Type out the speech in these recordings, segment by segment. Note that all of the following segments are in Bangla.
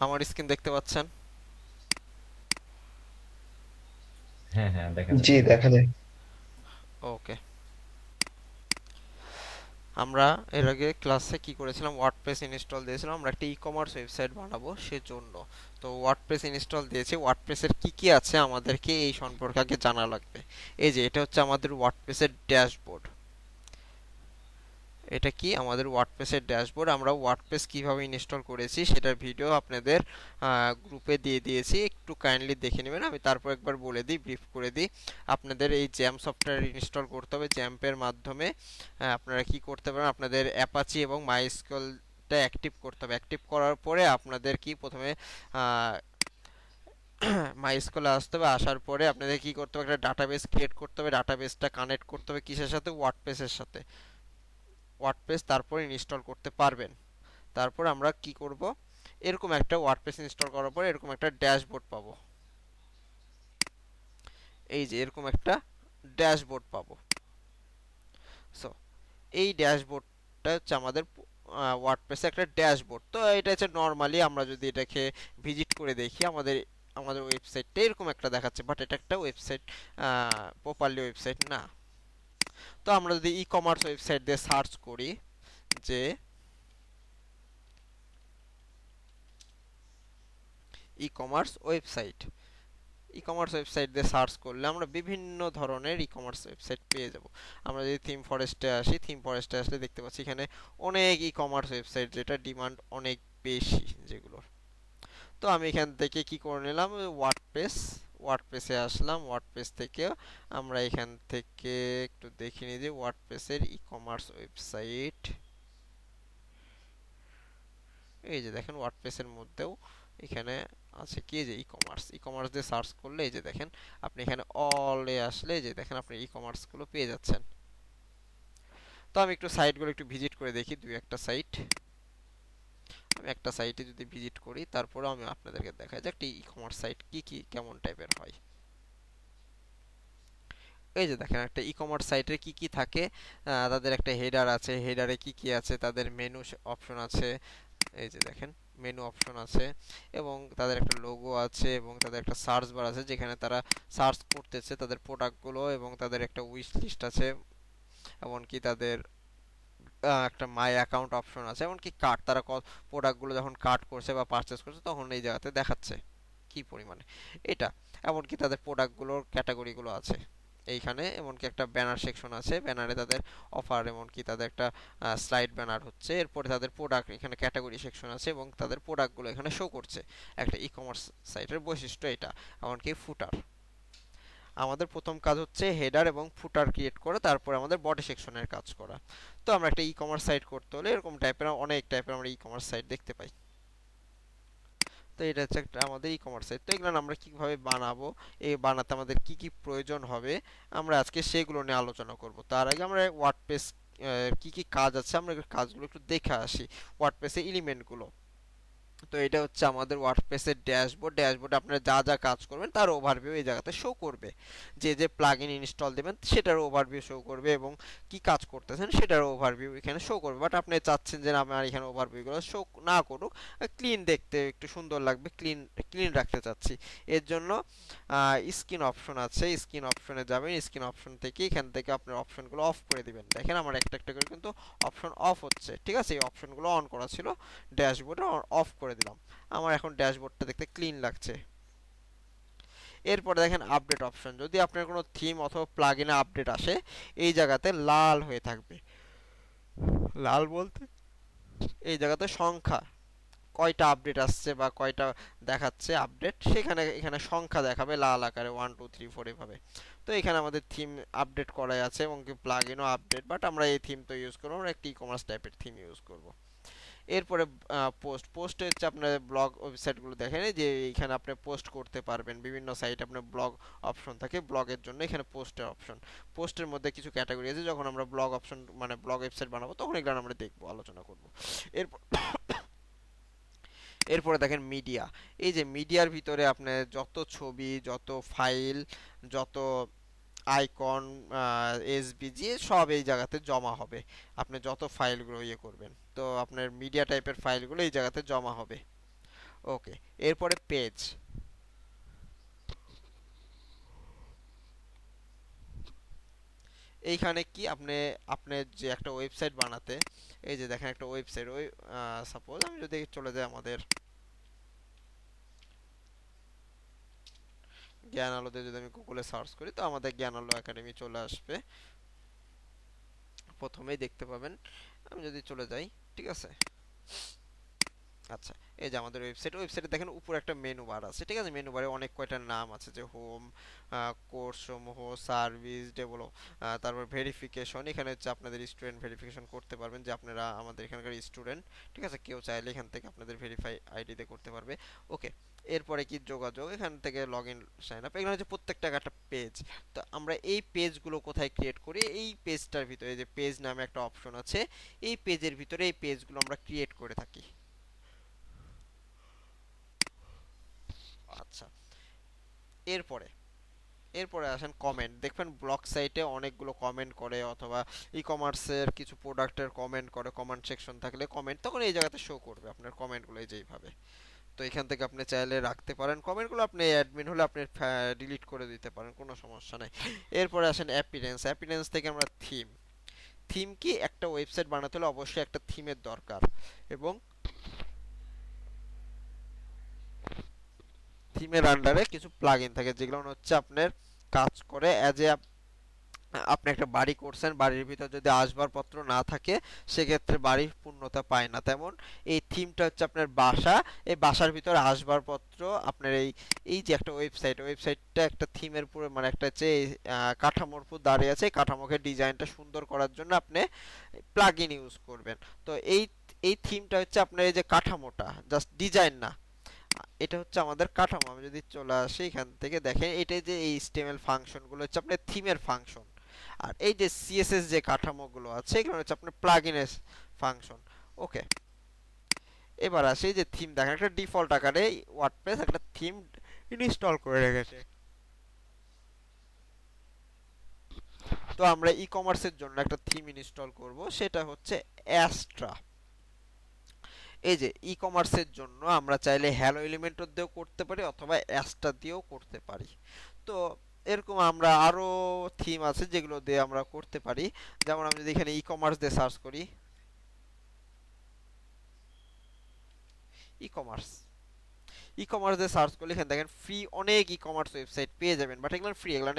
আমার স্ক্রিন দেখতে পাচ্ছেন? হ্যাঁ হ্যাঁ, দেখা জি, যাচ্ছে। দেখা যায়। ওকে। আমরা এর আগে ক্লাসে কি করেছিলাম, ওয়ার্ডপ্রেস ইনস্টল দিয়েছিলাম, আমরা একটা ই কমার্স ওয়েবসাইট বানাবো সেজন্য। তো ওয়ার্ডপ্রেস ইনস্টল দিয়েছি, ওয়ার্ডপ্রেসের কি কি আছে আমাদেরকে এই সম্পর্কে আগে জানা লাগবে। এই যে এটা হচ্ছে আমাদের ওয়ার্ডপ্রেসের ড্যাশবোর্ড। এটা কি আমাদের ওয়ার্ডপ্রেসের ড্যাশবোর্ড। আমরা ওয়ার্ডপ্রেস কিভাবে ইনস্টল করেছি সেটার ভিডিও আপনাদের গ্রুপে দিয়ে দিয়েছি, একটু কাইন্ডলি দেখে নেবেন। আমি তারপর একবার বলে দিই, ব্রিফ করে দিই। আপনাদের এই জ্যাম সফটওয়্যার ইনস্টল করতে হবে। জ্যাম্পের মাধ্যমে আপনারা কি করতে পারেন, আপনাদের অ্যাপাচি এবং মাইস্কুয়েলটা অ্যাক্টিভ করতে হবে। অ্যাক্টিভ করার পরে আপনাদের কি প্রথমে মাইস্কুয়েলে আসতে হবে। আসার পরে আপনাদের কি করতে হবে, একটা ডাটাবেস ক্রিয়েট করতে হবে। ডাটাবেসটা কানেক্ট করতে হবে কিসের সাথে, ওয়ার্ডপ্রেসের সাথে। ওয়ার্ডপ্রেস তারপর ইনস্টল করতে পারবেন। তারপর আমরা কি করব, এরকম একটা ওয়ার্ডপ্রেস ইনস্টল করার পরে এরকম একটা ড্যাশবোর্ড পাবো। এই যে এরকম একটা ড্যাশবোর্ড পাবো। সো এই ড্যাশবোর্ডটা হচ্ছে আমাদের ওয়ার্ডপ্রেসে একটা ড্যাশবোর্ড। তো এটা হচ্ছে নর্মালি আমরা যদি এটাকে ভিজিট করে দেখি, আমাদের আমাদের ওয়েবসাইটটা এরকম একটা দেখাচ্ছে, বাট এটা একটা ওয়েবসাইট, প্রপারলি ওয়েবসাইট না। তো আমরা যদি ই কমার্স ওয়েবসাইট দিয়ে সার্চ করি যে e commerce website, e commerce website দিয়ে সার্চ করলে আমরা বিভিন্ন ধরনের ই কমার্স ওয়েবসাইট পেয়ে যাব। আমরা যদি থিম ফরেস্টে আসি, থিম ফরেস্টে আসলে দেখতে পাচ্ছি এখানে অনেক ই কমার্স ওয়েবসাইট, যেটা ডিমান্ড অনেক বেশি যেগুলোর। তো আমি এখান থেকে কি করে নিলাম, ওয়ার্ডপ্রেস, ওয়ার্ডপ্রেসে আসলাম। ওয়ার্ডপ্রেস থেকে আমরা এখান থেকে একটু দেখে নিই যে ওয়ার্ডপ্রেসের ই কমার্স ওয়েবসাইট। এই যে দেখেন ওয়ার্ডপ্রেসের মধ্যেও এখানে আছে কি, যে ই কমার্স, ই কমার্স দিয়ে সার্চ করলে এই যে দেখেন আপনি এখানে অলে আসলে এই যে দেখেন আপনি ই কমার্স গুলো পেয়ে যাচ্ছেন। তো আমি একটু সাইটগুলো একটু ভিজিট করে দেখি, দুই একটা সাইট। আমি একটা সাইটে যদি ভিজিট করি তারপরে আমি আপনাদেরকে দেখাই যে একটা ই কমার্স সাইট কি কি কেমন টাইপের হয়। এই যে দেখেন একটা ই কমার্স সাইটে কি কি থাকে, তাদের একটা হেডার আছে, হেডারে কি কি আছে, তাদের মেনু অপশন আছে। এই যে দেখেন মেনু অপশন আছে, এবং তাদের একটা লোগো আছে, এবং তাদের একটা সার্চ বার আছে যেখানে তারা সার্চ করতেছে তাদের প্রোডাক্টগুলো, এবং তাদের একটা উইশ লিস্ট আছে। এমনকি তাদের একটা মাই অ্যাকাউন্ট অপশন আছে, এমনকি কার্ট, তারা প্রোডাক্টগুলো যখন কার্ট করছে বা পারচেস করছে তখন এই জায়গাতে দেখাচ্ছে কি পরিমাণে এটা। এমনকি তাদের প্রোডাক্টগুলোর ক্যাটাগরিগুলো আছে এইখানে। এমনকি একটা ব্যানার সেকশন আছে, ব্যানারে তাদের অফার, এমনকি তাদের একটা স্লাইড ব্যানার হচ্ছে। এরপরে তাদের প্রোডাক্ট এখানে ক্যাটাগরি সেকশন আছে, এবং তাদের প্রোডাক্টগুলো এখানে শো করছে। একটা ই কমার্স সাইটের বৈশিষ্ট্য এটা। এমনকি ফুটার, আমাদের প্রথম কাজ হচ্ছে হেডার এবং ফুটার ক্রিয়েট করা, তারপর আমাদের বডি সেকশনের কাজ করা। তো আমরা একটা ই কমার্স সাইট করতে হলে এরকম টাইপের অনেক টাইপের আমরা ই কমার্স সাইট দেখতে পাই। তো এটা হচ্ছে একটা আমাদের ই কমার্স সাইট। তো এগুলো আমরা কিভাবে বানাবো, এই বানাতে আমাদের কি কি প্রয়োজন হবে, আমরা আজকে সেগুলো নিয়ে আলোচনা করব। তার আগে আমরা ওয়ার্ডপ্রেস কি কি কাজ আছে আমরা কাজগুলো একটু দেখে আসি, ওয়ার্ডপ্রেসের এলিমেন্টগুলো। তো এটা হচ্ছে আমাদের ওয়ার্ডপ্রেসের ড্যাশবোর্ড। ড্যাশবোর্ডে আপনারা যা যা কাজ করবেন তার ওভারভিউ এই জায়গাতে শো করবে। যে যে প্লাগইন ইনস্টল দেবেন সেটার ওভারভিউ শো করবে, এবং কি কাজ করতেছেন সেটার ওভারভিউ এখানে শো করবে। বাট আপনি চাচ্ছেন যে আমার এখানে ওভারভিউগুলো শো না করুক, ক্লিন দেখতে একটু সুন্দর লাগবে, ক্লিন ক্লিন রাখতে চাচ্ছি। এর জন্য স্ক্রিন অপশন আছে, স্ক্রিন অপশনে যাবেন। স্ক্রিন অপশন থেকে এখান থেকে আপনার অপশনগুলো অফ করে দিবেন। দেখেন আমার একটা একটা করে কিন্তু অপশন অফ হচ্ছে, ঠিক আছে? এই অপশনগুলো অন করা ছিল, ড্যাশবোর্ডে অফ করে দিলাম। আমার এখন ড্যাশবোর্ডটা দেখতে ক্লিন লাগছে। এরপরে দেখেন আপডেট অপশন, যদি আপনার কোনো থিম অথবা প্লাগইনে আপডেট আসে এই জায়গাতে লাল হয়ে থাকবে। লাল বলতে এই জায়গাতে সংখ্যা, কয়টা আপডেট আসছে বা কয়টা দেখাচ্ছে আপডেট, সেখানে এখানে সংখ্যা দেখাবে লাল আকারে 1 2 3 4 এভাবে। তো এখানে আমাদের থিম আপডেট করাই আছে, এবং কি প্লাগইনও আপডেট, বাট আমরা এই থিম তো ইউজ করবো, আমরা একটা ই কমার্স টাইপের থিম ইউজ করব। এরপরে পোস্ট, পোস্টে হচ্ছে আপনার ব্লগ ওয়েবসাইটগুলো দেখেন যে এখানে আপনি পোস্ট করতে পারবেন। বিভিন্ন সাইট আপনার ব্লগ অপশন থাকে, ব্লগের জন্য এখানে পোস্টের অপশন। পোস্টের মধ্যে কিছু ক্যাটাগরি আছে, যখন আমরা ব্লগ অপশন মানে ব্লগ ওয়েবসাইট বানাবো তখন এগুলো আমরা দেখবো, আলোচনা করব। এরপর এরপরে দেখেন মিডিয়া। এই যে মিডিয়ার ভিতরে আপনার যত ছবি, যত ফাইল, যত আইকন, এসভিজি সব এই জায়গাতে জমা হবে। আপনি যত ফাইলগুলো ইয়ে করবেন, তো আপনার মিডিয়া টাইপের ফাইলগুলো এই জায়গাতে জমা হবে। ওকে, এরপরে পেজ। এইখানে কি আপনি আপনার যে একটা ওয়েবসাইট বানাতে, এই যে দেখেন একটা ওয়েবসাইট, ওই সাপোজ আমি যদি চলে যাই আমাদের জ্ঞান আলোতে, যদি আমি গুগলে সার্চ করি তো আমাদের জ্ঞান আলো একাডেমি চলে আসবে, প্রথমেই দেখতে পাবেন। আমি যদি চলে যাই, ঠিক আছে, আচ্ছা, এই যে আমাদের ওয়েবসাইটে দেখেন উপরে একটা মেনু বার আছে, ঠিক আছে, মেনু বারে অনেক কয়টা নাম আছে, যে হোম, কোর্স সমূহ, সার্ভিস, ডেভেলপ, তারপর ভেরিফিকেশন। এখানে হচ্ছে আপনাদের স্টুডেন্ট ভেরিফিকেশন করতে পারবেন, যে আপনারা আমাদের এখানকার স্টুডেন্ট, ঠিক আছে, কেউ চাইলে এখান থেকে আপনাদের ভেরিফাই আইডি দিয়ে করতে পারবে। ওকে, এরপরে কি যোগাযোগ, এখান থেকে লগ ইন, সাইন আপ, এখানে হচ্ছে প্রত্যেকটা একটা পেজ। তো আমরা এই পেজগুলো কোথায় ক্রিয়েট করি, এই পেজটার ভিতরে যে পেজ নামে একটা অপশন আছে, এই পেজের ভিতরে এই পেজগুলো আমরা ক্রিয়েট করে থাকি। আচ্ছা, এরপরে এরপরে আসেন কমেন্ট। দেখবেন ব্লগ সাইটে অনেকগুলো কমেন্ট করে, অথবা ই কমার্সের কিছু প্রোডাক্টের কমেন্ট করে, কমেন্ট সেকশন থাকলে কমেন্ট তখন এই জায়গাতে শো করবে আপনার কমেন্টগুলো, এই যেইভাবে। তো এখান থেকে আপনি চাইলে রাখতে পারেন কমেন্টগুলো, আপনি অ্যাডমিন হলে আপনি ডিলিট করে দিতে পারেন, কোনো সমস্যা নাই। এরপরে আসেন অ্যাপিরেন্স। অ্যাপিরেন্স থেকে আমরা থিম। থিম কি, একটা ওয়েবসাইট বানাতে হলে অবশ্যই একটা থিমের দরকার, এবং থিমের আন্ডারে কিছু প্লাগইন থাকে, যেগুলো হচ্ছে আপনার কাজ করে অ্যাজ এ, আপনি একটা বাড়ি করছেন, বাড়ির ভিতর যদি আসবাবপত্র না থাকে সেক্ষেত্রে বাড়ি পূর্ণতা পায় না, তেমন এই থিমটা হচ্ছে আপনার বাসা, এই বাসার ভিতরে আসবাবপত্র আপনার এই, এই যে একটা ওয়েবসাইটটা একটা থিমের পুরো মানে একটা যে কাঠামোর উপর দাঁড়িয়ে আছে, এই কাঠামোকে ডিজাইনটা সুন্দর করার জন্য আপনি প্লাগইন ইউজ করবেন। তো এই এই থিমটা হচ্ছে আপনার এই যে কাঠামোটা, জাস্ট ডিজাইন না, এটা হচ্ছে আমাদের কাঠামো। আমি যদি চলে আসি এখান থেকে, দেখেন এটা যে এই HTML ফাংশনগুলো হচ্ছে আপনার থিমের ফাংশন, আর এই যে CSS যে কাঠামোগুলো আছে এগুলো হচ্ছে আপনার প্লাগইনের ফাংশন। ওকে, এবার আসি যে থিম। দেখেন একটা ডিফল্ট আকারে ওয়ার্ডপ্রেস একটা থিম ইনস্টল করে রেখেছে। তো আমরা ই কমার্সের জন্য একটা থিম ইনস্টল করব, সেটা হচ্ছে অ্যাস্ট্রা। এই যে ই কমার্সের জন্য আমরা চাইলে হ্যালো এলিমেন্টর দিয়েও করতে পারি, অথবা অ্যাস্ট্রা দিয়েও করতে পারি। তো এরকম আমরা আরো থিম আছে যেগুলো দিয়ে আমরা করতে পারি। যেমন আমি যদি এখানে ই কমার্স দিয়ে সার্চ করি, ই কমার্স ই কমার্স দিয়ে সার্চ করলে এখানে দেখেন ফ্রি অনেক ই কমার্স ওয়েবসাইট পেয়ে যাবেন, বাট এগুলো ফ্রি, এগুলো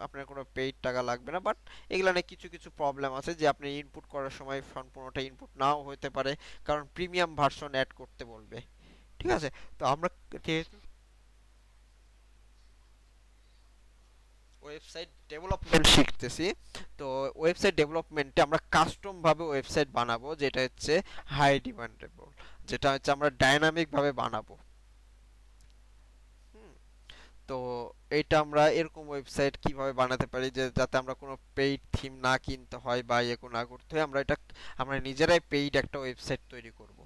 আপনার কোনো পেইড টাকা লাগবে না। বাট এগুলো কিছু কিছু প্রবলেম আছে, যে আপনি ইনপুট করার সময় সম্পূর্ণটা ইনপুট নাও হতে পারে, কারণ প্রিমিয়াম ভার্সন অ্যাড করতে বলবে, ঠিক আছে। তো আমরা যেহেতু ওয়েবসাইট ডেভেলপমেন্ট শিখতেছি, তো ওয়েবসাইট ডেভেলপমেন্টে আমরা কাস্টম ভাবে ওয়েবসাইট বানাবো, যেটা হচ্ছে হাই ডিমান্ডেবল, যেটা হচ্ছে আমরা ডাইনামিক ভাবে বানাবো। হুম, তো এইটা আমরা এরকম ওয়েবসাইট কিভাবে বানাতে পারি, যে যাতে আমরা কোনো পেইড থিম না কিনতে হয় বা ইয়ে না করতে হয়, আমরা নিজেরাই পেইড একটা ওয়েবসাইট তৈরি করব।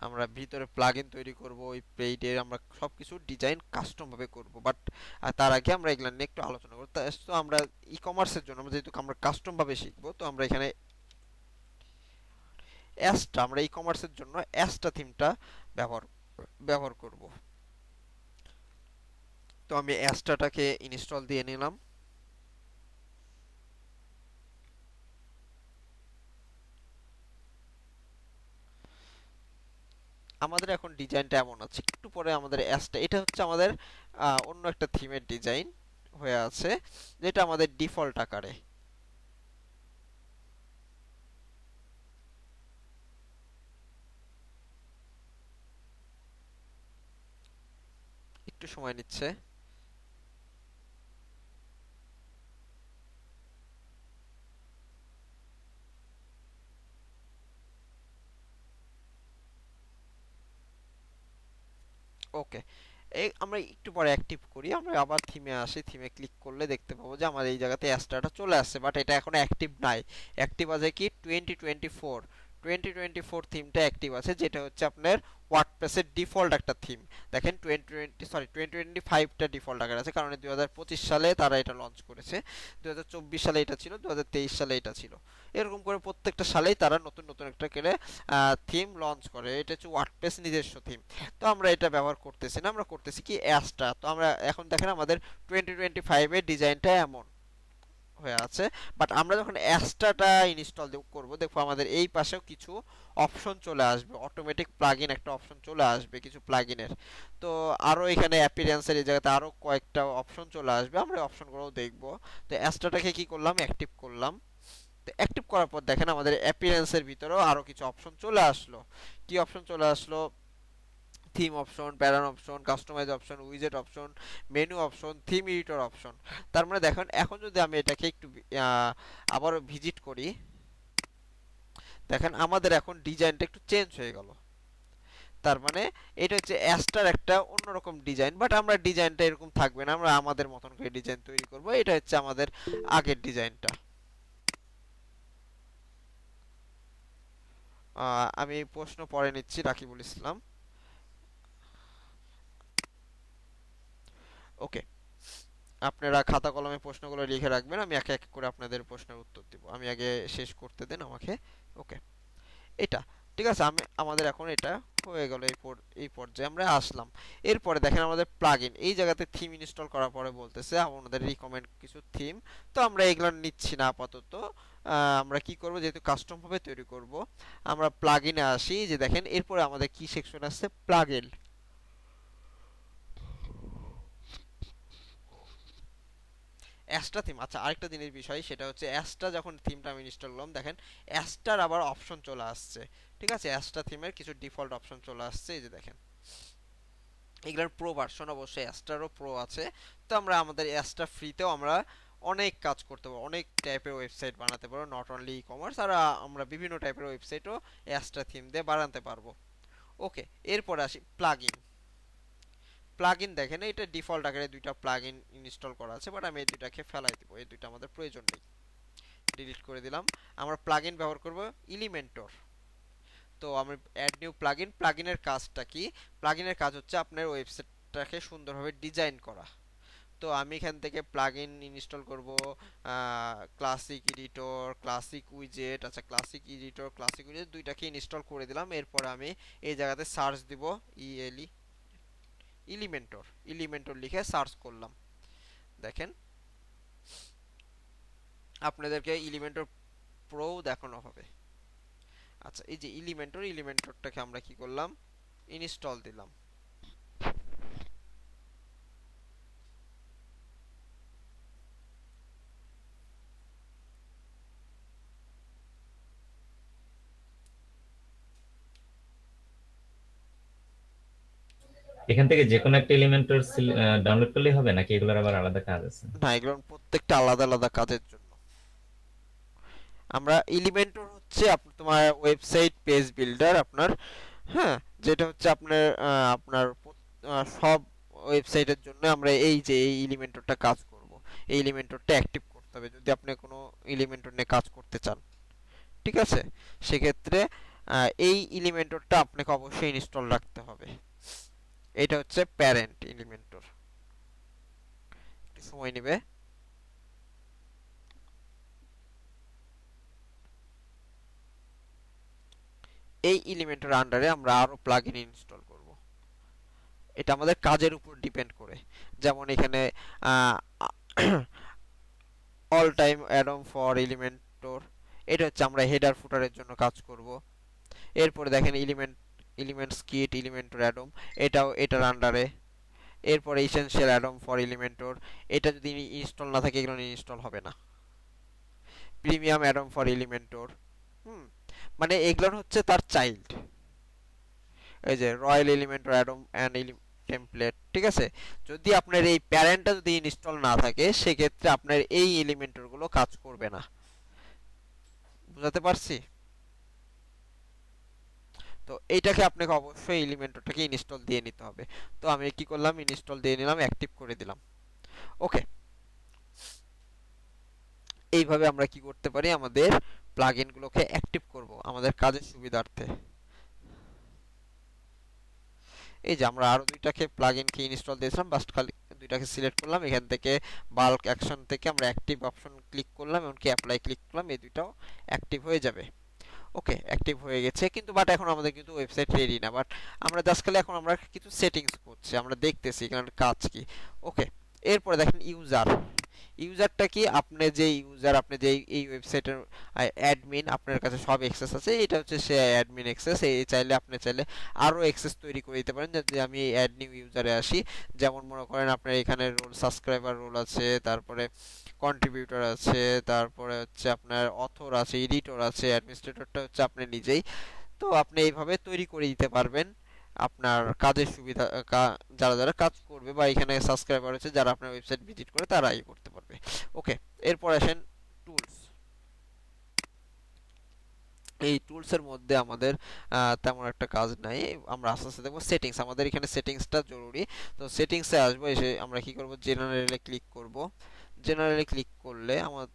আমরা ভিতরে প্লাগইন তৈরি করব, ওই পেইডের আমরা সবকিছু ডিজাইন কাস্টম ভাবে করব। বাট তার আগে আমরা এগুলা নিয়ে একটু আলোচনা করব। তো আমরা ই কমার্সের জন্য আমরা যেহেতু আমরা কাস্টম ভাবে শিখবো, তো আমরা এখানে আমরা ই কমার্সের জন্য অ্যাস্টা থিমটা ব্যবহার ব্যবহার করব। তো আমি অ্যাস্টাটাকে ইনস্টল দিয়ে নিলাম। আমাদের এখন ডিজাইনটা এমন আছে, একটু পরে আমাদের অ্যাসটা, এটা হচ্ছে আমাদের অন্য একটা থিমের ডিজাইন হয়ে আছে, যেটা আমাদের ডিফল্ট আকারে। একটু সময় নিচ্ছে। ওকে, এই আমরা একটু পরে অ্যাক্টিভ করি, আমরা আবার থিমে আসি, থিমে ক্লিক করলে দেখতে পাবো যে আমার এই জায়গাতে অ্যাস্টাটা চলে আসছে, বাট এটা এখনো অ্যাক্টিভ নাই। অ্যাক্টিভ আছে কি 2024 থিমটা অ্যাক্টিভ আছে, যেটা হচ্ছে আপনার ওয়ার্ডপ্রেসের ডিফল্ট একটা থিম। দেখেন 2025টা ডিফল্ট আকার আছে, কারণ 2025 সালে তারা এটা লঞ্চ করেছে, 2024 সালে এটা ছিল, 2023 সালে এটা ছিল। এরকম করে প্রত্যেকটা সালেই তারা নতুন নতুন একটা করে থিম লঞ্চ করে। এটা হচ্ছে ওয়ার্ডপ্রেস নিজস্ব থিম। তো আমরা এটা ব্যবহার করতেছি না, আমরা করতেছি কি অ্যাস্ট্রা। তো আমরা এখন দেখেন আমাদের 2025 এর ডিজাইনটা এমন হয়ে আছে, বাট আমরা যখন অ্যাস্ট্রাটা ইনস্টল করব, দেখবো আমাদের এই পাশেও কিছু অপশন চলে আসবে, অটোমেটিক প্লাগইন একটা অপশন চলে আসবে কিছু প্লাগইনের। তো আরো এখানে অ্যাপিয়ারেন্সের এই জায়গাতে আরো কয়েকটা অপশন চলে আসবে, আমরা অপশনগুলো দেখব। তো অ্যাস্ট্রাটাকে কি করলাম, অ্যাক্টিভ করলাম। তো অ্যাক্টিভ করার পর দেখেন আমাদের অ্যাপিয়ারেন্সের ভিতরেও আরো কিছু অপশন চলে আসলো। কি অপশন চলে আসলো, theme option, pattern option, customize option, উইজেট option, menu option, theme editor option. তার মানে দেখেন এখন যদি আমি এটাকে একটু আবার ভিজিট করি, দেখেন আমাদের এখন ডিজাইনটা একটু চেঞ্জ হয়ে গেল। তার মানে এটা হচ্ছে অ্যাস্টার একটা অন্যরকম ডিজাইন, বাট আমরা ডিজাইনটা এরকম থাকবে না, আমরা আমাদের মতন করে ডিজাইন তৈরি করব। এটা হচ্ছে আমাদের আগের ডিজাইনটা। আমি প্রশ্ন পড়ে নিচ্ছি, রাকিবুল ইসলাম। ওকে, আপনারা খাতা কলমে প্রশ্নগুলো লিখে রাখবেন, আমি এক এক করে আপনাদের প্রশ্নের উত্তর দিব। আমি আগে শেষ করতে দেন আমাকে। ওকে, এটা ঠিক আছে। আমাদের এখন এটা হয়ে গেল, এই পর্যায়ে আমরা আসলাম। এরপরে দেখেন আমাদের প্লাগইন, এই জায়গাতে থিম ইনস্টল করার পরে বলতেছে আমাদের রিকমেন্ড কিছু থিম। তো আমরা এগুলো নিচ্ছি না আপাতত। আমরা কি করব, যেহেতু কাস্টম ভাবে তৈরি করব, আমরা প্লাগইনে আসি। যে দেখেন এরপরে আমাদের কি সেকশন আছে, প্লাগইন, অ্যাস্ট্রা থিম। আচ্ছা, আরেকটা জিনিস বিষয়, সেটা হচ্ছে অ্যাস্ট্রা যখন থিমটা আমি ইনস্টল করলাম, দেখেন অ্যাস্ট্রার আবার অপশন চলে আসছে। ঠিক আছে, অ্যাস্ট্রা থিমের কিছু ডিফল্ট অপশন চলে আসছে, এই যে দেখেন এগুলোর প্রো ভার্সন, অবশ্যই অ্যাস্ট্রারও প্রো আছে। তো আমরা আমাদের অ্যাস্ট্রা ফ্রিতেও আমরা অনেক কাজ করতে পারবো, অনেক টাইপের ওয়েবসাইট বানাতে পারবো, নট অনলি ই কমার্স, আর আমরা বিভিন্ন টাইপের ওয়েবসাইটও অ্যাস্ট্রা থিম দিয়ে বানাতে পারবো। ওকে, এরপরে আসি প্লাগইন। প্লাগইন দেখেন এটা ডিফল্ট আকারে দুইটা প্লাগইন ইনস্টল করা আছে, বাট আমি এই দুইটাকে ফেলাই দিব, এই দুইটা আমাদের প্রয়োজন নেই, ডিলিট করে দিলাম। আমরা প্লাগইন ব্যবহার করব এলিমেন্টর। তো আমরা অ্যাড নিউ প্লাগইন। প্লাগইনের কাজটা কি, প্লাগইনের কাজ হচ্ছে আপনার ওয়েবসাইটটাকে সুন্দরভাবে ডিজাইন করা। তো আমি এখান থেকে প্লাগইন ইনস্টল করব, ক্লাসিক এডিটর, ক্লাসিক উইজেট। আচ্ছা, ক্লাসিক এডিটর, ক্লাসিক উইজেট দুইটাকে ইনস্টল করে দিলাম। এরপর আমি এই জায়গাতে সার্চ দিব, ইএলই এলিমেন্টর লিখে সার্চ করলাম। দেখেন আপনাদেরকে এলিমেন্টর প্রো দেখানো হবে। আচ্ছা, এই যে এলিমেন্টরটাকে আমরা কি করলাম, ইনস্টল দিলাম। এখান থেকে যে কোনো একটা এলিমেন্টর ডাউনলোড করলেই হবে, নাকি এগুলোর আবার আলাদা কাজ আছে? না, এগুলো প্রত্যেকটা আলাদা আলাদা কাজের জন্য। আমরা এলিমেন্টর হচ্ছে তোমার ওয়েবসাইট পেজ বিল্ডার আপনার, হ্যাঁ, যেটা হচ্ছে আপনার সব ওয়েবসাইটের জন্য আমরা এই যে এই এলিমেন্টরটা কাজ করব। এই এলিমেন্টরটা অ্যাক্টিভ করতে হবে যদি আপনি কোনো এলিমেন্টর নিয়ে কাজ করতে চান। ঠিক আছে, সেক্ষেত্রে এই এলিমেন্টরটা আপনাকে অবশ্যই ইনস্টল রাখতে হবে। এটা হচ্ছে প্যারেন্ট এলিমেন্টর, একটু সময় নেবে। এই এলিমেন্টের আন্ডারে আমরা আরো প্লাগইন ইনস্টল করব। এটা আমাদের কাজের উপর ডিপেন্ড করে। যেমন এখানে all time add on for elementor, এটা হচ্ছে আমরা হেডার ফুটারের জন্য কাজ করব। এরপরে দেখেন এলিমেন্টস কিট, এলিমেন্টর অ্যাডম, এটাও এটার আন্ডারে। এরপরে ইসেনশিয়াল অ্যাডম ফর এলিমেন্টর, এটা যদি ইনস্টল না থাকে এগুলো ইনস্টল হবে না। প্রিমিয়াম অ্যাডম ফর এলিমেন্টর, হুম, মানে এগুলো হচ্ছে তার চাইল্ড। এই যে royal Elementor Adom and template. ঠিক আছে, যদি আপনার এই প্যারেন্টটা যদি ইনস্টল না থাকে, সেক্ষেত্রে আপনার এই এলিমেন্টর গুলো কাজ করবে না। বুঝাতে পারছি? তো এইটাকে আপনাকে অবশ্যই এলিমেন্টরটাকে ইনস্টল দিয়ে নিতে হবে। তো আমি কি করলাম, ইনস্টল দিয়ে নিলাম, অ্যাক্টিভ করে দিলাম। ওকে, এইভাবে আমরা কি করতে পারি, আমাদের প্লাগইন গুলোকে অ্যাক্টিভ করব আমাদের কাজের সুবিধার্থে। এই যে আমরা আরো দুইটাকে প্লাগইনকে ইনস্টল দিয়েছিলাম, বাস খালি দুইটাকে সিলেক্ট করলাম, এখান থেকে বাল্ক অ্যাকশন থেকে আমরা অ্যাক্টিভ অপশন ক্লিক করলাম, এমনকি অ্যাপ্লাই ক্লিক করলাম, এই দুইটাও অ্যাক্টিভ হয়ে যাবে। ওকে, অ্যাক্টিভ হয়ে গেছে, কিন্তু বাট এখন আমাদের কিন্তু ওয়েবসাইট রেডি না, বাট আমরা জাস্ট খালি এখন আমরা কিছু সেটিংস করছি, আমরা দেখতেছি এখানে কাজ কি। ওকে, এরপরে দেখেন ইউজার। ইউজারটা কি, আপনি যে ইউজার, আপনি যে এই ওয়েবসাইটের অ্যাডমিন, আপনার কাছে সব অ্যাক্সেস আছে, এটা হচ্ছে সে অ্যাডমিন অ্যাক্সেস। এই চাইলে আপনি চাইলে আরও অ্যাক্সেস তৈরি করে দিতে পারেন। যদি আমি অ্যাড নিউ ইউজারে আসি, যেমন মনে করেন আপনার এখানে রোল, সাবস্ক্রাইবার রোল আছে, তারপরে কন্ট্রিবিউটর আছে, তারপরে হচ্ছে আপনার অথর আছে, এডিটর আছে, অ্যাডমিনিস্ট্রেটরটা হচ্ছে আপনি নিজেই। তো আপনি এইভাবে তৈরি করে দিতে পারবেন আপনার কাজের সুবিধা, যারা যারা কাজ করবে বা এখানে সাবস্ক্রাইবার হচ্ছে যারা আপনার ওয়েবসাইট ভিজিট করে তারাই করতে পারবে। ওকে, এরপর আসেন টুলস। এই টুলস এর মধ্যে আমাদের তেমন একটা কাজ নাই, আমরা আস্তে আস্তে দেখবো। সেটিংস, আমাদের এখানে সেটিংসটা জরুরি। তো সেটিংসে আসবো, এসে আমরা কি করব, জেনারেলে ক্লিক করব। জেনারেলে ক্লিক করলে আমার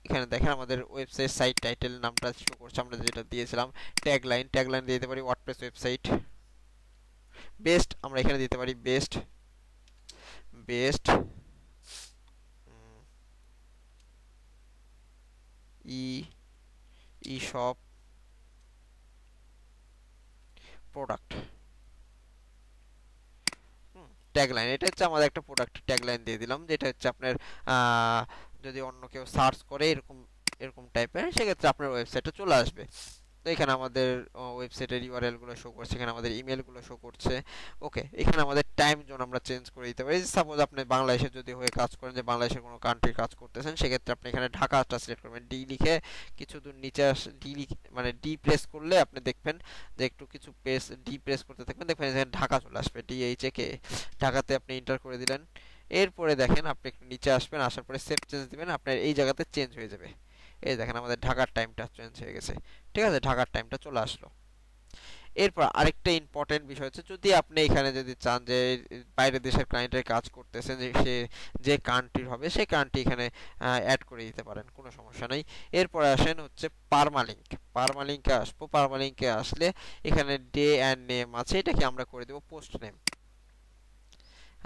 এখানে দেখেন আমাদের ওয়েবসাইট সাইট টাইটেল নামটা শো করছে, আমরা যেটা দিয়েছিলাম। ট্যাগলাইন, ট্যাগলাইন দিতে পারি ওয়ার্ডপ্রেস ওয়েবসাইট। বেস্ট, আমরা এখানে দিতে পারি বেস্ট, বেস্ট ই ই শপ প্রোডাক্ট। ট্যাগলাইন, এটা হচ্ছে আমাদের একটা প্রোডাক্ট ট্যাগলাইন দিয়ে দিলাম, যেটা হচ্ছে আপনার যদি অন্য কেউ সার্চ করে এরকম এরকম টাইপের, সেক্ষেত্রে আপনার ওয়েবসাইটে চলে আসবে। তো এখানে আমাদের ওয়েবসাইটের ইউআরএল গুলো শো করছে, এখানে আমাদের ইমেল গুলো শো করছে। ওকে, এখানে আমাদের টাইম জোন আমরা চেঞ্জ করে দিতে পারি। সাপোজ আপনি বাংলাদেশে যদি হয়ে কাজ করেন, যে বাংলাদেশের কোনো কান্ট্রি কাজ করতেছেন, সেক্ষেত্রে আপনি এখানে ঢাকাটা সিলেক্ট করবেন, ডি লিখে কিছু দূর নিচে ডি মানে ডি প্রেস করলে আপনি দেখবেন যে একটু কিছু প্রেস, ডি প্রেস করতে থাকবেন, দেখবেন এখানে ঢাকা চলে আসবে, ডিএইচ কে ঢাকাতে আপনি এন্টার করে দিলেন। এরপরে দেখেন আপনি একটু নিচে আসবেন, আসার পরে সেভ চেঞ্জ দিবেন, আপনার এই জায়গাতে চেঞ্জ হয়ে যাবে। এই দেখেন আমাদের ঢাকার টাইমটা চেঞ্জ হয়ে গেছে। ঠিক আছে, ঢাকার টাইমটা চলে আসলো। এরপর আরেকটা ইম্পর্টেন্ট বিষয় হচ্ছে, যদি আপনি এখানে যদি চান যে বাইরের দেশের ক্লায়েন্টের কাজ করতেছেন, যে সে যে কান্ট্রির হবে সেই কান্ট্রি এখানে অ্যাড করে দিতে পারেন, কোনো সমস্যা নেই। এরপর আসেন হচ্ছে পারমালিঙ্ক। পারমালিঙ্কে আসবো, পারমালিঙ্কে আসলে এখানে ডে অ্যান্ড নেম আছে, এটাকে আমরা করে দেবো পোস্ট নেম।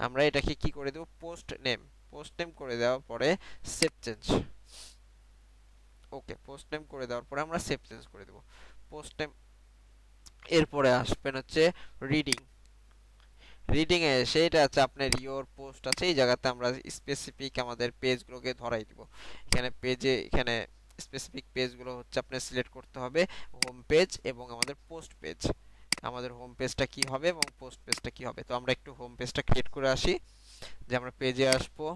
আমরা এটাকে কি করে দেবো, পোস্ট নেম। পোস্ট নেম করে দেওয়ার পরে সেভ চেঞ্জ। ওকে, পোস্ট নেম করে দেওয়ার পরে আমরা সেভ চেঞ্জ করে দেবো পোস্ট নেম। এরপরে আসবেন হচ্ছে রিডিং। রিডিং এ এসে এটা আছে আপনার ইওর পোস্ট আছে, এই জায়গাতে আমরা স্পেসিফিক আমাদের পেজগুলোকে ধরাই দিব। এখানে পেজে, এখানে স্পেসিফিক পেজগুলো হচ্ছে আপনার সিলেক্ট করতে হবে, হোম পেজ এবং আমাদের পোস্ট পেজ। আমাদের হোম পেজটা কি হবে এবং পোস্ট পেজটা কি হবে। তো আমরা একটু হোম পেজটা ক্রিয়েট করে আসি, যে আমরা পেজে আসবো।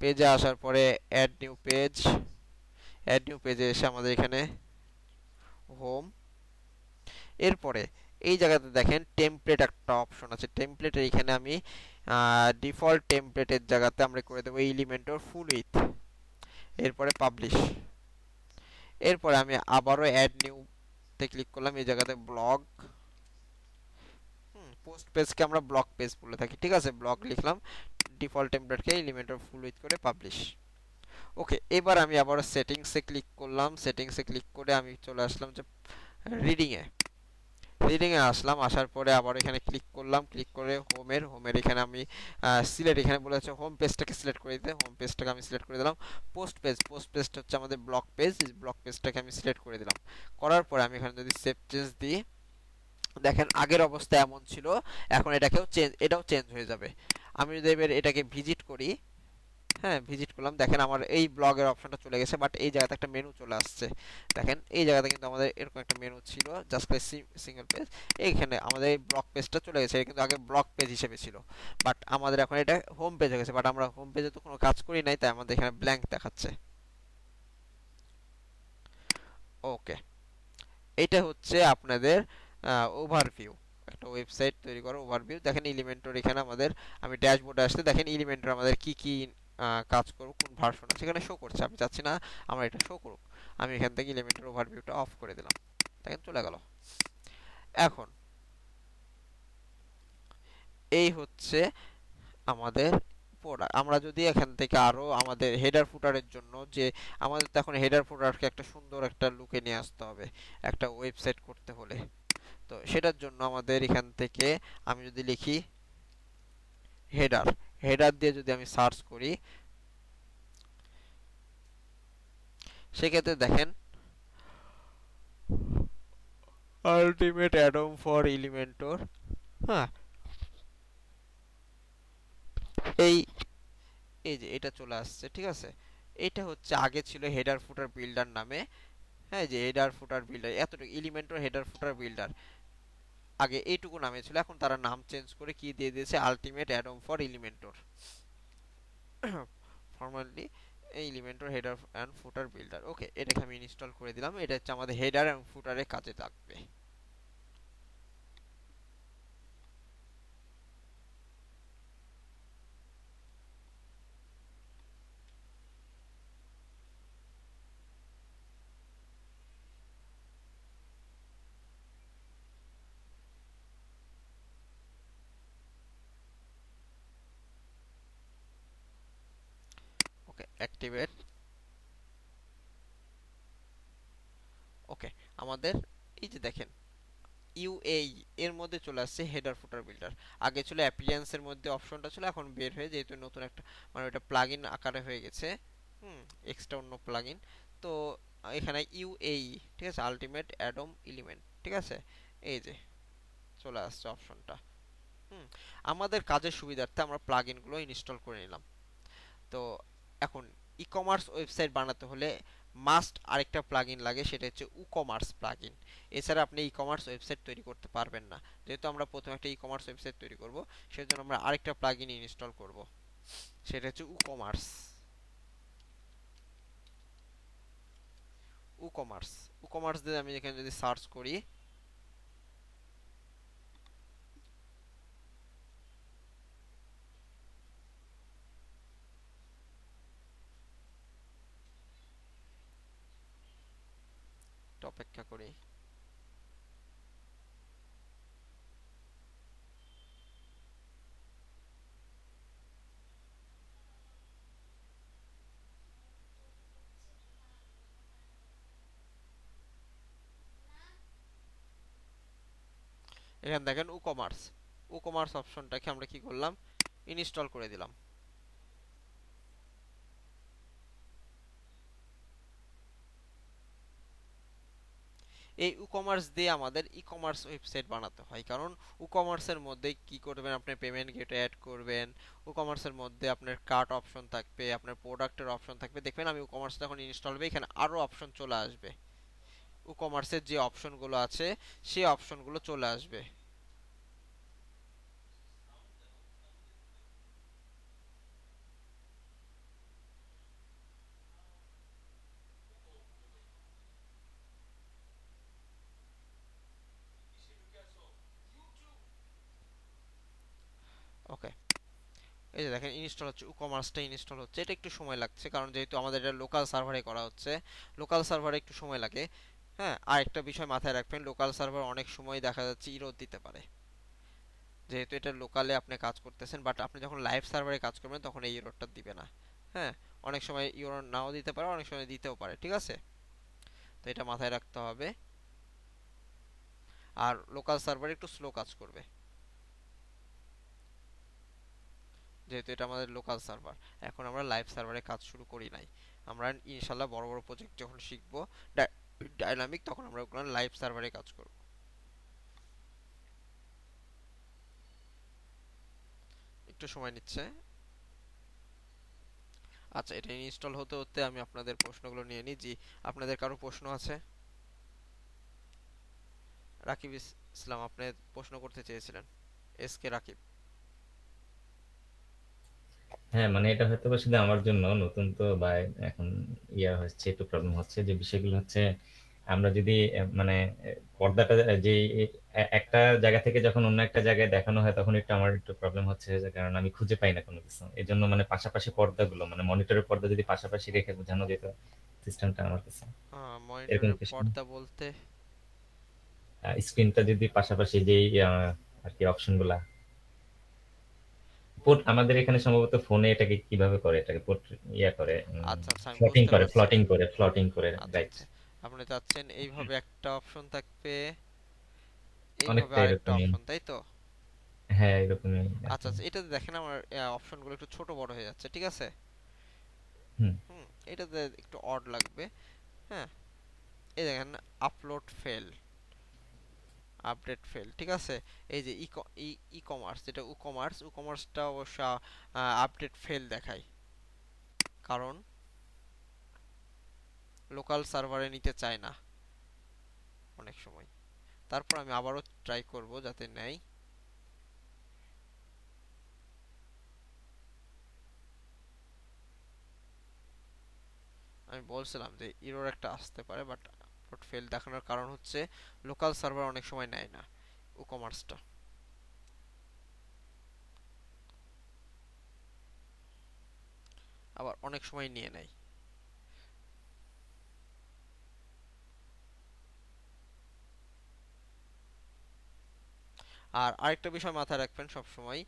পেজে আসার পরে add new page, add new পেজে এসে আমাদের এখানে হোম। এরপরে এই জায়গাতে দেখেন টেমপ্লেট একটা অপশন আছে, টেমপ্লেটের এখানে আমি ডিফল্ট টেমপ্লেটের জায়গাতে আমরা করে দেবো এলিমেন্টর ফুল উইথ। এরপরে পাবলিশ। এরপরে আমি আবারও অ্যাড নিউ তে ক্লিক করলাম, এই জায়গাতে ব্লগ, পোস্ট পেজকে আমরা ব্লগ পেজ বলে থাকি, ঠিক আছে, ব্লগ লিখলাম, ডিফল্ট টেমপ্লেটকে এলিমেন্টর ফুল উইথ করে পাবলিশ। ওকে, এবার আমি আবারও সেটিংসে ক্লিক করলাম, সেটিংসে ক্লিক করে আমি চলে আসলাম যে রিডিং এ। রিডিং এ আসলাম, আসার পরে আবার এখানে ক্লিক করলাম, ক্লিক করে হোমের এখানে আমি সিলেক্ট, এখানে বলেছে হোম পেজটাকে সিলেক্ট করে দিতে, হোম পেজটাকে আমি সিলেক্ট করে দিলাম। পোস্ট পেজ, পোস্ট পেজটা হচ্ছে আমাদের ব্লগ পেজ, ব্লগ পেজটাকে আমি সিলেক্ট করে দিলাম। করার পরে আমি এখানে যদি সেভ চেঞ্জ দিই, দেখেন আগের অবস্থা এমন ছিল, এখন এটাও চেঞ্জ হয়ে যাবে। আমি যদি এবার এটাকে ভিজিট করি, হ্যাঁ ভিজিট করলাম, দেখেন আমার এই ব্লগের অপশনটা চলে গেছে, বাট এই জায়গাতে একটা মেনু চলে আসছে। দেখেন এই জায়গাতে কিন্তু আমাদের এরকম একটা মেনু ছিল, জাস্ট সিঙ্গেল পেজ, এইখানে আমাদের এই ব্লগ পেজটা চলে গেছে, এটা কিন্তু আগে ব্লগ পেজ হিসেবে ছিল, বাট আমাদের এখন এটা হোম পেজ হয়ে গেছে, বাট আমরা হোম পেজে তো কোনো কাজ করি নাই, তাই আমাদের এখানে ব্ল্যাঙ্ক দেখাচ্ছে। ওকে, এটা হচ্ছে আপনাদের ওভারভিউ, একটা ওয়েবসাইট তৈরি করার ওভারভিউ। দেখেন এলিমেন্টর এখানে আমাদের, আমি ড্যাশবোর্ডে আসলে দেখেন এলিমেন্টর আমাদের কি কি কাজ করুক, কোন ভার্সন আছে এখানে শো করছে, আমি চাচ্ছি না আমার এটা শো করুক, আমি এখান থেকে এলিমেন্টর ওভারভিউটা অফ করে দিলাম, দেখেন চলে গেল। এখন এই হচ্ছে আমাদের প্রোডাক্ট। আমরা যদি এখান থেকে আরো আমাদের হেডার ফুটারের জন্য, যে আমাদের তো এখন হেডার ফুটারকে একটা সুন্দর একটা লুকে নিয়ে আসতে হবে একটা ওয়েবসাইট করতে হলে, তো সেটার জন্য আমাদের এখান থেকে আমি যদি লিখি হেডার, হেডার দিয়ে যদি আমি সার্চ করি, সেক্ষেত্রে দেখেন আলটিমেট অ্যাডম ফর এলিমেন্টর, হ্যাঁ, এই এই যে এটা চলে আসছে, ঠিক আছে। এটা হচ্ছে আগে ছিল হেডার ফুটার বিল্ডার নামে, হ্যাঁ, যে হেডার ফুটার বিল্ডার এতটুকু এলিমেন্টর হেডার ফুটার বিল্ডার আগে এইটুকু নামে ছিল, এখন তারা নাম চেঞ্জ করে কি দিয়ে দিয়েছে, ultimate addons for Elementor, formally Elementor header and footer builder. Okay, এটাকে আমি ইনস্টল করে দিলাম, এটা হচ্ছে আমাদের হেডার এবং ফুটারের কাজে লাগবে। ওকে, অ্যাক্টিভেট। ওকে, আমাদের এই যে দেখেন ইউএই এর মধ্যে চলে আসছে হেডার ফুটার বিল্ডার। আগে ছিল অ্যাপিয়ারেন্সের মধ্যে অপশনটা ছিল, এখন বের হয়ে যেহেতু নতুন একটা মানে ওটা প্লাগইন আকারে হয়ে গেছে, হুম, এক্সট্রা অন্য প্লাগইন। তো এখানে ইউএই, ঠিক আছে, আলটিমেট অ্যাডম এলিমেন্ট, ঠিক আছে, এই যে চলে আসছে অপশনটা। হুম, আমাদের কাজের সুবিধার্থে আমরা প্লাগইনগুলো ইনস্টল করে নিলাম। তো এখন ই কমার্স ওয়েবসাইট বানাতে হলে মাস্ট আরেকটা প্লাগইন লাগে, সেটা হচ্ছে উকমার্স প্লাগইন। এছাড়া আপনি ই কমার্স ওয়েবসাইট তৈরি করতে পারবেন না। যেহেতু আমরা প্রথমে একটা ই কমার্স ওয়েবসাইট তৈরি করব, সেজন্য আমরা আরেকটা প্লাগইন ইনস্টল করব, সেটা হচ্ছে উকমার্স। উকমার্স, উকমার্স দিয়ে আমি এখানে যদি সার্চ করি, একটু অপেক্ষা করি। এখানে দেখেন উকমার্স, উকমার্স অপশনটাকে আমরা কি করলাম, ইনস্টল করে দিলাম। এই ই কমার্স দিয়ে আমাদের ই কমার্স ওয়েবসাইট বানাতে হয়, কারণ ই কমার্সের মধ্যে কি করবেন, আপনি পেমেন্ট গেটওয়ে অ্যাড করবেন, ই কমার্সের মধ্যে আপনার কার্ট অপশন থাকবে, আপনার প্রোডাক্টের অপশন থাকবে। দেখবেন আমি ই কমার্স যখন ইনস্টল হবে এখানে আরো অপশন চলে আসবে, ই কমার্সের যে অপশনগুলো আছে সেই অপশনগুলো চলে আসবে। ওকে, এই যে দেখেন ইনস্টল হচ্ছে, ই কমার্সটা ইনস্টল হচ্ছে। এটা একটু সময় লাগছে, কারণ যেহেতু আমাদের এটা লোকাল সার্ভারে করা হচ্ছে, লোকাল সার্ভারে একটু সময় লাগে। হ্যাঁ, আর একটা বিষয় মাথায় রাখবেন, লোকাল সার্ভার অনেক সময় দেখা যাচ্ছে ইরোর দিতে পারে, যেহেতু এটা লোকালে আপনি কাজ করতেছেন, বাট আপনি যখন লাইভ সার্ভারে কাজ করবেন তখন এই এররটা দিবে না। হ্যাঁ, অনেক সময় এরর নাও দিতে পারে, অনেক সময় দিতেও পারে, ঠিক আছে। তো এটা মাথায় রাখতে হবে। আর লোকাল সার্ভারে একটু স্লো কাজ করবে, যেহেতু এটা আমাদের লোকাল সার্ভার। এখন আমরা লাইভ সার্ভারে কাজ শুরু করি নাই, আমরা ইনশাল্লাহ বড় বড় প্রজেক্ট যখন শিখবো ডাইনামিক, তখন আমরা ওগুলো লাইভ সার্ভারে কাজ করব। একটু সময় নিচ্ছে। আচ্ছা, এটা ইনস্টল হতে হতে আমি আপনাদের প্রশ্নগুলো নিয়ে নিই। জি, আপনাদের কারো প্রশ্ন আছে? রাকিব ইসলাম, আপনি প্রশ্ন করতে চেয়েছিলেন। S K Rakib. হ্যাঁ, মানে এটা হয়তো বা শুধু আমার জন্য নতুন তো, বা এখন হচ্ছে, একটু প্রবলেম হচ্ছে যে বিষয়গুলো হচ্ছে, আমরা যদি মানে পর্দাটা যে একটা জায়গা থেকে যখন অন্য একটা জায়গায় দেখানো হয় তখন একটু আমার একটু প্রবলেম হচ্ছে, যে কারণ আমি খুঁজে পাই না কোনো কিছু। এই জন্য মানে পাশাপাশি পর্দাগুলো, মানে মনিটরের পর্দা যদি পাশাপাশি রেখে বোঝানো যেত সিস্টেমটা আমার কাছে, এরকম মনিটরের কিছু পর্দা বলতে? স্ক্রিনটা যদি পাশাপাশি যেই আর কি অপশন গুলা পোর্ট, আমাদের এখানে সম্ভবত ফোনে এটাকে কিভাবে করে, এটাকে পোর্ট করে, আচ্ছা আচ্ছা, আমি ফ্লটিং বুঝতে করে, পারছি। ফ্লটিং করে, আচ্ছা রাইট। আচ্ছা, আপনি চাচ্ছেন এইভাবে একটা অপশন থাকবে, এইভাবে অনেকটা আরেকটা এরকমই। অপশন, তাই তো? হ্যাঁ, এরকমই আর আচ্ছা কি। আচ্ছা, এটাতে দেখেন আমার অপশনগুলো একটু ছোট বড় হয়ে যাচ্ছে, ঠিক আছে? হুম। হুম, এটাতে একটু অড লাগবে। হ্যাঁ, এই দেখেন, আপলোড ফেল, আপডেট ফেল, ঠিক আছে? এই যে ই কমার্স, যেটা ই কমার্স, ই কমার্সটা অবশ্য আপডেট ফেল দেখায়, কারণ লোকাল সার্ভারে নিতে চায় না অনেক সময়। তারপর আমি আবারও ট্রাই করব যাতে নেয়। আমি বলছিলাম যে এরর একটা আসতে পারে, বাট আপলোড ফেল দেখানোর কারণ হচ্ছে লোকাল সার্ভার অনেক সময় নেয় না ই কমার্সটা, আবার অনেক সময় নিয়ে নেয়। আর আরেকটা বিষয় মাথায় রাখবেন সব সময়,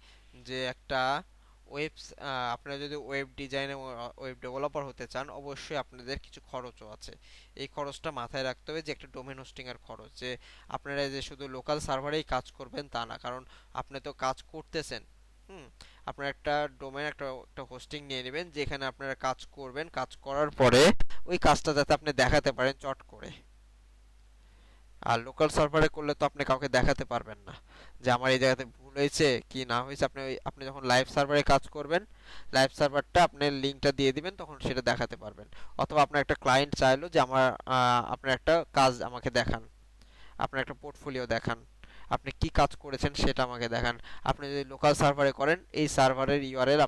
যে একটা ওয়েব, আপনারা যদি ওয়েব ডিজাইন এবং ওয়েব ডেভেলপার হতে চান, অবশ্যই আপনাদের কিছু খরচও আছে। এই খরচটা মাথায় রাখতে হবে, যে একটা ডোমেন হোস্টিং এর খরচ, যে আপনারা যে শুধু লোকাল সার্ভারেই কাজ করবেন তা না, কারণ আপনি তো কাজ করতেছেন। হুম, আপনার একটা ডোমেন, একটা একটা হোস্টিং নিয়ে নেবেন, যেখানে আপনারা কাজ করবেন, কাজ করার পরে ওই কাজটা যাতে আপনি দেখাতে পারেন চট করে। আর লোকাল সার্ভারে করলে তো আপনি কাউকে দেখাতে পারবেন না যে আমার এই জায়গাতে ভুল হয়েছে কি না হয়েছে। আপনি যখন লাইভ সার্ভারে কাজ করবেন, লাইভ সার্ভারটা আপনি লিঙ্কটা দিয়ে দিবেন, তখন সেটা দেখাতে পারবেন। অথবা আপনার একটা ক্লায়েন্ট চাইলো যে আমার আপনার একটা কাজ আমাকে দেখান, আপনার একটা পোর্টফোলিও দেখান, আপনি কি কাজ করেছেন সেটা আমাকে দেখান। আপনি যদি লোকাল সার্ভারে করেন, এই সার্ভারের ইউআরএল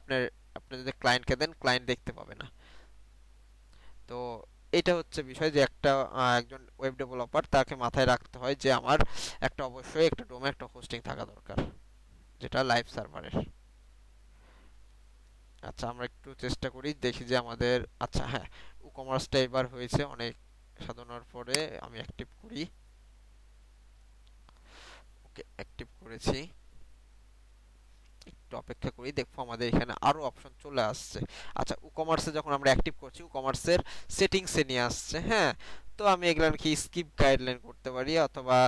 আপনি যদি ক্লায়েন্টকে দেন, ক্লায়েন্ট দেখতে পাবে না। তো এটা হচ্ছে বিষয়, যে একজন ওয়েব ডেভেলপার তাকে মাথায় রাখতে হয় যে আমার একটা অবশ্যই একটা ডোমেন, একটা হোস্টিং থাকা দরকার, যেটা লাইভ সার্ভারের। আচ্ছা, আমরা একটু চেষ্টা করি, দেখি যে আমাদের, আচ্ছা হ্যাঁ, ই কমার্সটা এবার হয়েছে অনেক সাধনার পরে। আমি অ্যাক্টিভ করি। ওকে, অ্যাক্টিভ করেছি। একটু অপেক্ষা করি, দেখবো আমাদের এখানে আরো অপশন চলে আসছে। আচ্ছা, ই কমার্সে যখন আমরা অ্যাক্টিভ করছি, ই কমার্সের সেটিংসে নিয়ে আসছে। হ্যাঁ, তো আমি এগুলো কি স্কিপ গাইডলাইন করতে পারি, অথবা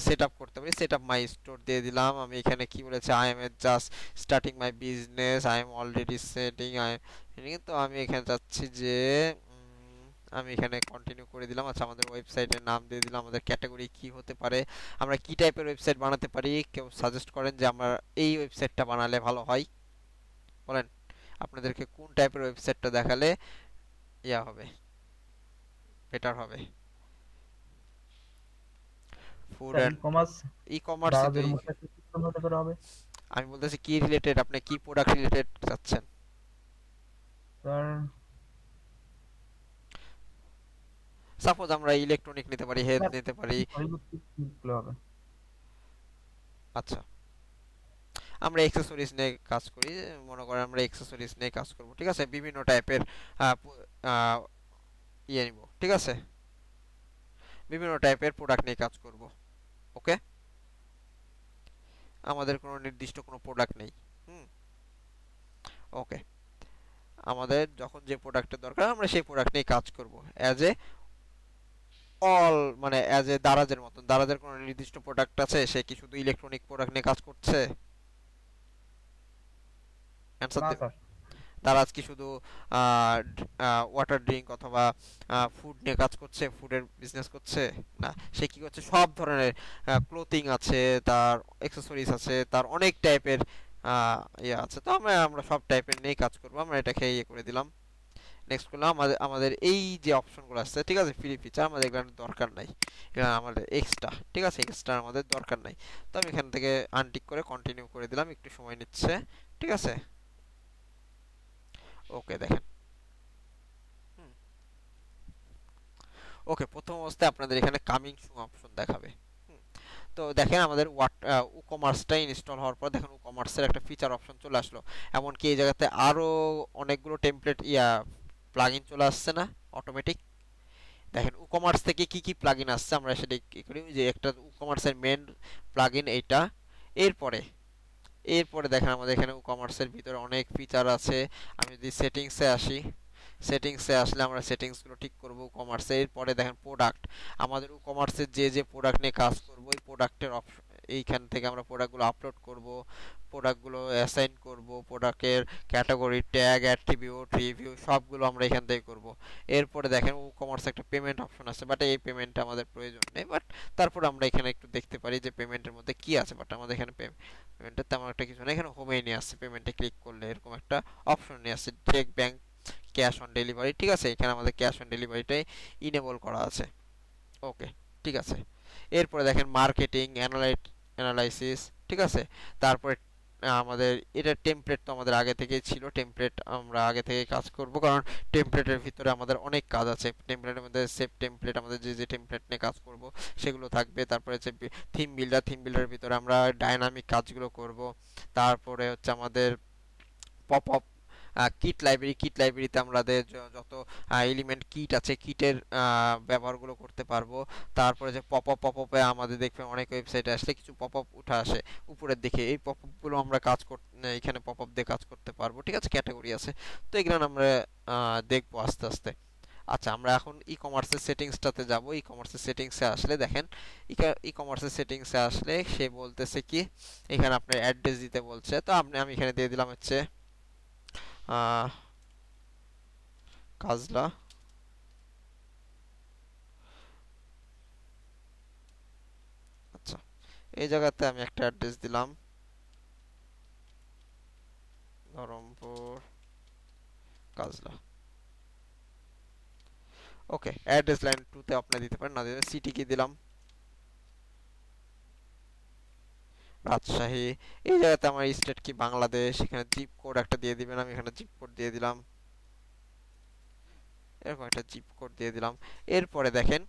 সেট আপ করতে পারি। সেট আপ মাই স্টোর দিয়ে দিলাম। আমি এখানে কি বলেছি, I am just starting my business, I am already setting, তো আমি এখানে যাচ্ছি যে আমি এখানে কন্টিনিউ করে দিলাম। আচ্ছা, আমাদের ওয়েবসাইটের নাম দিয়ে দিলাম, আমাদের ক্যাটাগরি কি হতে পারে, আমরা কি টাইপের ওয়েবসাইট বানাতে পারি। কেউ সাজেস্ট করেন যে আমরা এই ওয়েবসাইটটা বানালে ভালো হয়, বলেন আপনাদেরকে কোন টাইপের ওয়েবসাইটটা দেখালে ইয়া হবে, বেটার হবে। Food sir e and commerce e কমার্সই তো দারাজের মতো একটা সিস্টেম হতে পারে হবে। আমি বলতেছি কি রিলেটেড, আপনি কি প্রোডাক্ট রিলেটেড চাচ্ছেন? স্যার সাপোজ আমরা ইলেকট্রনিক নিতে পারি, হেলথ স্যার নিতে পারি। পরিবর্তিত জিনিসগুলো হবে। আচ্ছা, আমরা অ্যাক্সেসরিজ নিয়ে কাজ করি, মনে করেন আমরা অ্যাক্সেসরিজ নিয়ে কাজ করব, ঠিক আছে? বিভিন্ন টাইপের ইয়ে নিব, ঠিক আছে? বিভিন্ন টাইপের প্রোডাক্ট নিয়ে কাজ করব। ওকে, আমাদের কোনো নির্দিষ্ট কোনো প্রোডাক্ট নেই। হুম, ওকে, আমাদের যখন যে প্রোডাক্টের দরকার আমরা সেই প্রোডাক্ট নিয়ে কাজ করব, অ্যাজ এ অল, মানে অ্যাজ এ দারাজের মতন। দারাজের কোনো নির্দিষ্ট প্রোডাক্ট আছে, সে কি শুধু ইলেকট্রনিক প্রোডাক্ট নিয়ে কাজ করছে? অ্যান্সার না দেবে। স্যার। দারাজ কি শুধু ওয়াটার ড্রিঙ্ক অথবা ফুড নিয়ে কাজ করছে, ফুডের বিজনেস করছে? না, সে কি করছে, সব ধরনের ক্লোথিং আছে, তার অ্যাক্সেসরিজ আছে, তার অনেক টাইপের ইয়ে আছে। তো আমরা আমরা সব টাইপের নিয়ে কাজ করবো, আমরা এটাকে ইয়ে করে দিলাম। নেক্সট করলাম। আমাদের আমাদের এই যে অপশনগুলো আছে, ঠিক আছে, ফ্রি ফিচার, আমাদের এগুলো দরকার নাই, এগুলো আমাদের এক্সট্রা, ঠিক আছে? এক্সট্রা আমাদের দরকার নাই। তো আমি এখান থেকে আনটিক করে কন্টিনিউ করে দিলাম, একটু সময় নিচ্ছে, ঠিক আছে? ওকে, দেখেন। হুম, ওকে, প্রথম অবস্থায় আপনাদের এখানে কামিং সুন অপশন দেখাবে। হুম, তো দেখেন আমাদের ই কমার্সটা ইনস্টল হওয়ার পর দেখেন ই কমার্সের একটা ফিচার অপশন চলে আসলো। এমনকি এই জায়গাতে আরো অনেকগুলো টেমপ্লেট প্লাগইন চলে আসছে না, অটোমেটিক। দেখেন ই কমার্স থেকে কি কি প্লাগইন আসছে, আমরা সেটা কি করি, যে একটা ই কমার্সের মেন প্লাগইন এইটা। এরপরে এরপরে দেখেন আমাদের এখানে ই কমার্সের ভিতরে অনেক ফিচার আছে। আমি যদি সেটিংসে আসি, সেটিংসে আসলে আমরা সেটিংসগুলো ঠিক করব কমার্সে। এরপরে দেখেন প্রোডাক্ট, আমাদের কমার্সের যে যে প্রোডাক্ট নিয়ে কাজ করব ওই প্রোডাক্টের অপশন, এইখান থেকে আমরা প্রোডাক্টগুলো আপলোড করব, প্রোডাক্টগুলো অ্যাসাইন করব, প্রোডাক্টের ক্যাটাগরি, ট্যাগ, অ্যাট্রিবিউট, রিভিউ সবগুলো আমরা এখান থেকে করব। এরপরে দেখেন কমার্সে একটা পেমেন্ট অপশন আছে, বাট এই পেমেন্টটা আমাদের প্রয়োজন নেই, বাট তারপর আমরা এখানে একটু দেখতে পারি যে পেমেন্টের মধ্যে কি আছে, বাট আমাদের এখানে পেমেন্টের তেমন একটা কিছু না। এখানে হোমে নিয়ে আসছে, পেমেন্টে ক্লিক করলে এরকম একটা অপশন নিয়ে আসছে, check bank, cash on delivery. ঠিক আছে, এখানে আমাদের ক্যাশ অন ডেলিভারিটাই ইনেবল করা আছে। ওকে, ঠিক আছে। এরপরে দেখেন মার্কেটিং অ্যানালাইসিস, ঠিক আছে। তারপরে আমাদের এটা টেমপ্লেট তো আমাদের আগে থেকেই ছিল, টেমপ্লেট আমরা আগে থেকে কাজ করব, কারণ টেমপ্লেটের ভিতরে আমাদের অনেক কাজ আছে। টেমপ্লেটের মধ্যে সেভ টেমপ্লেট, আমাদের যে যে টেমপ্লেট নিয়ে কাজ করব সেগুলো থাকবে। তারপরে হচ্ছে থিম বিল্ডারের ভিতরে আমরা ডাইনামিক কাজগুলো করব। তারপরে হচ্ছে আমাদের পপ আপ কিট লাইব্রেরিতে আমাদের যত এলিমেন্ট কিট আছে কিটের ব্যবহারগুলো করতে পারবো। তারপরে যে পপ আপে আমাদের দেখবেন অনেক ওয়েবসাইটে আসলে কিছু পপ আপ উঠে আসে উপরের দিকে, এই পপ আপগুলো আমরা কাজ করতে এখানে পপ আপ দিয়ে কাজ করতে পারবো। ঠিক আছে, ক্যাটাগরি আছে, তো এগুলো আমরা দেখবো আস্তে আস্তে। আচ্ছা, আমরা এখন ই কমার্সের সেটিংসটাতে যাব। ই কমার্সের সেটিংসে আসলে দেখেন, ই কমার্সের সেটিংসে আসলে সে বলতেছে কি এখানে আপনার অ্যাড্রেস দিতে বলছে, তো আমি এখানে দিয়ে দিলাম হচ্ছে আহ কাজলা। আচ্ছা, এই জায়গাতে আমি একটা অ্যাড্রেস দিলাম, ধরমপুর কাজলা। ওকে, অ্যাড্রেস লাইন 2 তে আপনি দিতে পারেন, না দিলে সিটি কি দিলাম রাজশাহী। এই জায়গাতে আমার স্টেট কি বাংলাদেশ, এখানে জিপ কোড একটা দিয়ে দিবেন, আমি এখানে জিপ কোড দিয়ে দিলাম, এরকম একটা জিপ কোড দিয়ে দিলাম। এরপরে দেখেন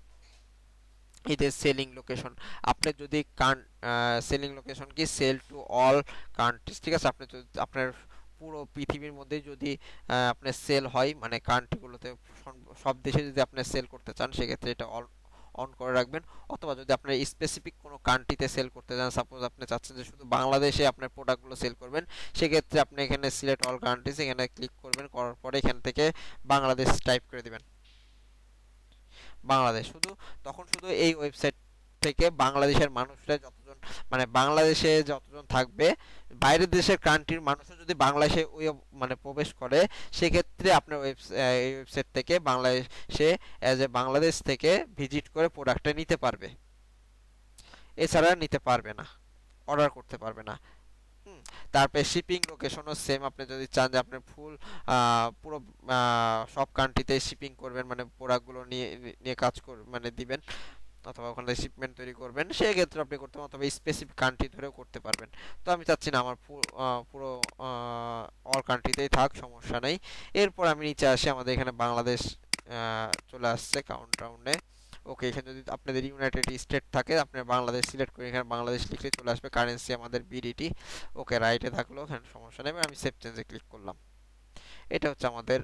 এই যে সেলিং লোকেশন, আপনি যদি সেলিং লোকেশন কি সেল টু অল কান্ট্রিজ, ঠিক আছে। আপনি যদি আপনার পুরো পৃথিবীর মধ্যে যদি আপনার সেল হয়, মানে কান্ট্রিগুলোতে সব দেশে যদি আপনি সেল করতে চান সেক্ষেত্রে এটা অন করে রাখবেন। অথবা যদি আপনার স্পেসিফিক কোনো কান্ট্রিতে সেল করতে চান, সাপোজ আপনি চাচ্ছেন যে শুধু বাংলাদেশে আপনার প্রোডাক্টগুলো সেল করবেন, সেক্ষেত্রে আপনি এখানে সিলেক্ট অল কান্ট্রিজ এখানে ক্লিক করবেন, করার পরে এখান থেকে বাংলাদেশ টাইপ করে দিবেন, বাংলাদেশ শুধু। তখন শুধু এই ওয়েবসাইট থেকে বাংলাদেশের মানুষরা যতজন, মানে বাংলাদেশে যতজন থাকবে, বাইরের দেশের কান্ট্রির মানুষও যদি বাংলাদেশে ওই মানে প্রবেশ করে, সেক্ষেত্রে আপনার এই ওয়েবসাইট থেকে বাংলাদেশে অ্যাজ এ বাংলাদেশ থেকে ভিজিট করে প্রোডাক্টটা নিতে পারবে, এছাড়া নিতে পারবে না, অর্ডার করতে পারবে না। হুম, তারপরে শিপিং লোকেশনও সেম, আপনি যদি চান যে আপনি পুরো সব কান্ট্রিতে শিপিং করবেন, মানে প্রোডাক্টগুলো নিয়ে নিয়ে কাজ মানে দিবেন, অথবা ওখানে শিপমেন্ট তৈরি করবেন, সেক্ষেত্রে আপনি করতে পারেন, অথবা স্পেসিফিক কান্ট্রি ধরেও করতে পারবেন। তো আমি চাচ্ছি না আমার পুরো অল কান্ট্রিতেই থাক, সমস্যা নেই। এরপর আমি নিচে আসি, আমাদের এখানে বাংলাদেশ চলে আসছে কাউন্টাউনে। ওকে, এখানে যদি আপনাদের ইউনাইটেড স্টেট থাকে আপনি বাংলাদেশ সিলেক্ট করে এখানে বাংলাদেশ লিখলে চলে আসবে, কারেন্সি আমাদের বিডিটি। ওকে, রাইটে থাকলো, এখানে সমস্যা নেই, আমি সেভ চেঞ্জে ক্লিক করলাম। এটা হচ্ছে আমাদের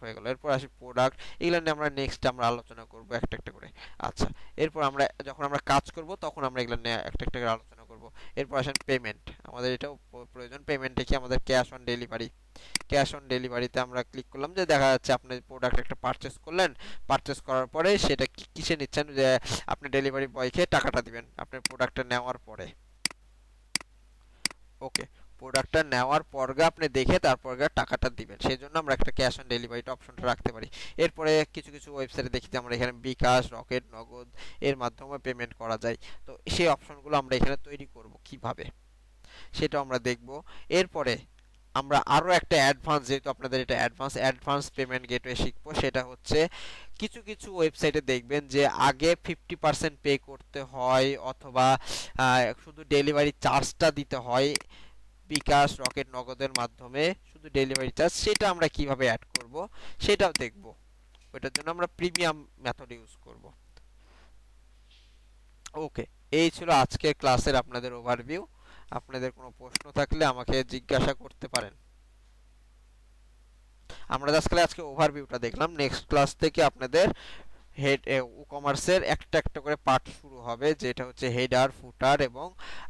হয়ে গেল। এরপর আসি প্রোডাক্ট, এগুলো নিয়ে আমরা নেক্সট আমরা আলোচনা করব একটা একটা করে। আচ্ছা, এরপর আমরা যখন আমরা কাজ করব তখন আমরা এগুলো নিয়ে একটা একটা করে আলোচনা করব। এরপর আসেন পেমেন্ট, আমাদের এটাও প্রয়োজন। পেমেন্টে কি আমাদের cash on delivery, cash on ডেলিভারিতে আমরা ক্লিক করলাম, যে দেখা যাচ্ছে আপনি প্রোডাক্ট একটা পারচেস করলেন, পারচেস করার পরে সেটা কিসে নিচ্ছেন, যে আপনি ডেলিভারি বয়কে টাকাটা দিবেন আপনার প্রোডাক্টটা নেওয়ার পরে। ওকে, প্রোডাক্টটা নেওয়ার পরগা আপনি দেখে তারপর টাকাটা দিবেন, সেই জন্য আমরা একটা ক্যাশ অন ডেলিভারিটা অপশনটা রাখতে পারি। এরপরে কিছু কিছু ওয়েবসাইটে দেখি যে আমরা এখানে বিকাশ, রকেট, নগদ এর মাধ্যমে পেমেন্ট করা যায়, তো সেই অপশনগুলো আমরা এখানে তৈরি করব কিভাবে সেটা আমরা দেখব। এরপরে আমরা আরো একটা অ্যাডভান্স, যেহেতু আপনাদের এটা অ্যাডভান্স পেমেন্ট গেটওয়ে শিখবো, সেটা হচ্ছে কিছু কিছু ওয়েবসাইটে দেখবেন যে আগে 50% পে করতে হয়, অথবা শুধু ডেলিভারি চার্জটা দিতে হয় বিকাশ, রকেট, নগদের মাধ্যমে শুধু ডেলিভারি চার্জ, সেটা আমরা কিভাবে অ্যাড করব সেটাও দেখব। ওটার জন্য আমরা প্রিমিয়াম মেথড ইউজ করব। ওকে, এই ছিল আজকের ক্লাসের আপনাদের ওভারভিউ। আপনাদের কোনো প্রশ্ন থাকলে আমাকে জিজ্ঞাসা করতে পারেন। আমরা আজকে ওভারভিউটা দেখলাম, নেক্সট ক্লাস থেকে আপনাদের হেড কমার্সের একটা একটা করে পার্ট শুরু হবে, যেটা হচ্ছে হেডার, ফুটার এবং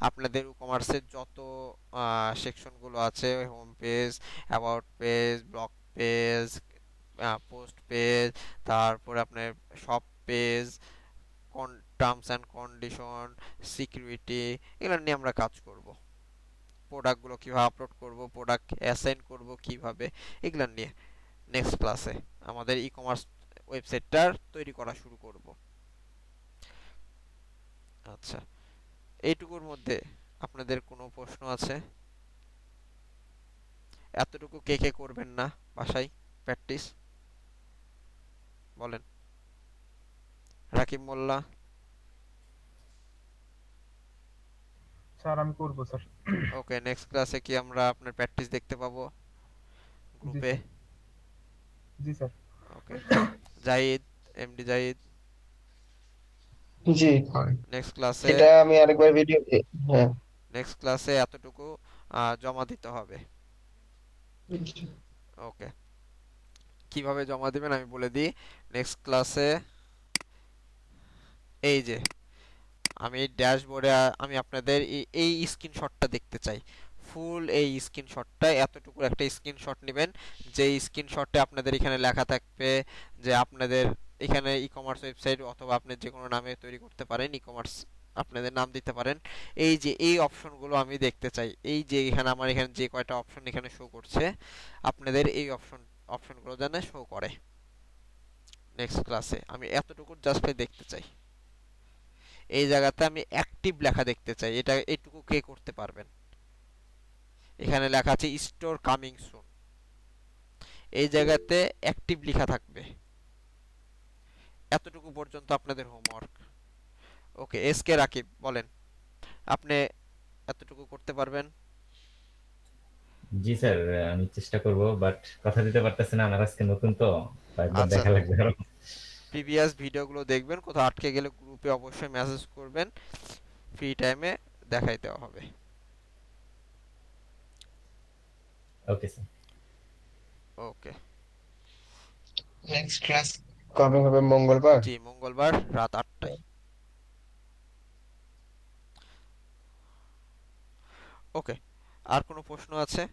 আপনাদের কমার্সের যত সেকশনগুলো আছে, home page, about page, blog page, post page, তারপরে আপনার shop page, terms and condition, security, এগুলো নিয়ে আমরা কাজ করব। প্রোডাক্টগুলো কিভাবে আপলোড করব, প্রোডাক্ট অ্যাসাইন করব কিভাবে, এগুলো নিয়ে নেক্সট ক্লাসে আমাদের ই কমার্স ওয়েবসাইটটার তৈরি করা শুরু করব। আচ্ছা, এইটুকুর মধ্যে আপনাদের কোনো প্রশ্ন আছে? এতটুকু কে কে করবেন না বাসায় প্র্যাকটিস বলেন? রাকিব মোল্লা। স্যার আমি করবো স্যার। ওকে, নেক্সট ক্লাসে কি আমরা আপনার প্র্যাকটিস দেখতে পাবো জি গ্রুপে? স্যার। জি স্যার। ওকে, জাহিদ, এমডি জাহিদ, জি, নেক্সট ক্লাসে এটা আমি আরেকবার ভিডিও, হ্যাঁ। এতটুকু জমা দিতে হবে। ওকে, কিভাবে জমা দিবেন আমি বলে দিই। নেক্সট ক্লাসে এই যে আমি ড্যাশবোর্ডে আমি আপনাদের এই স্ক্রিনশটটা দেখতে চাই। ফুল এই স্ক্রিনশটটা, এতটুকু একটা স্ক্রিনশট নেবেন, যে স্ক্রিনশটে আপনাদের এখানে লেখা থাকবে যে আপনাদের এখানে ই কমার্স ওয়েবসাইট, অথবা আপনি যে কোনো নামে তৈরি করতে পারেন, ই কমার্স আপনাদের নাম দিতে পারেন। এই যে এই অপশনগুলো আমি দেখতে চাই, এই যে এখানে আমার এখানে যে কয়টা অপশন এখানে শো করছে, আপনাদের এই অপশনগুলো যেন শো করে। নেক্সট ক্লাসে আমি এতটুকু জাস্ট দেখতে চাই। এই জায়গাতে আমি অ্যাক্টিভ লেখা দেখতে চাই, এটা এইটুকু কে করতে পারবেন? এখানে লেখা আছে স্টোর কামিং সুন, এই জায়গাতে অ্যাক্টিভ লেখা থাকবে। এতটুকু পর্যন্ত আপনাদের হোমওয়ার্ক। ওকে, এস কে রাকিব বলেন, আপনি এতটুকু করতে পারবেন? জি স্যার, আমি চেষ্টা করব, বাট কথা দিতে পারতেছি না, আমার আজকে নতুন তো, একবার আচ্ছা, দেখা লাগবে আরো। প্রিভিয়াস ভিডিওগুলো দেখবেন, কোথাও আটকে গেলে গ্রুপে অবশ্যই মেসেজ করবেন, ফ্রি টাইমে দেখাই দেওয়া হবে। Okay sir. Okay, next class কবে হবে? মঙ্গলবার। জি, মঙ্গলবার রাত 8টায়। ওকে, আর কোনো প্রশ্ন আছে?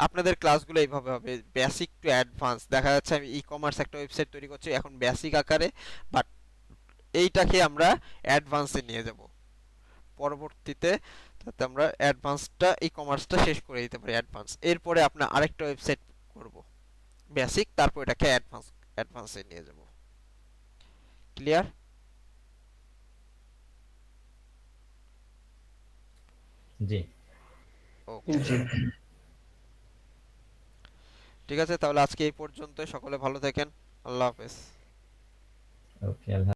আপনাদের ক্লাসগুলো এইভাবে হবে, বেসিক টু অ্যাডভান্স। দেখা যাচ্ছে আমি ই কমার্স একটা ওয়েবসাইট তৈরি করছি এখন বেসিক আকারে, বাট এইটাকে আমরা অ্যাডভান্সে নিয়ে যাব পরবর্তীতে, যাতে আমরা অ্যাডভান্সটা ই কমার্সটা শেষ করে দিতে পারি। অ্যাডভান্স এরপরে আপনার আরেকটা ওয়েবসাইট করব বেসিক, তারপর এটাকে অ্যাডভান্সে নিয়ে যাব। ক্লিয়ার? জি। ওকে, জি। ঠিক আছে, তাহলে আজকে এই পর্যন্ত। সকলে ভালো থাকেন, আল্লাহ হাফেজ। ওকে, আল্লাহ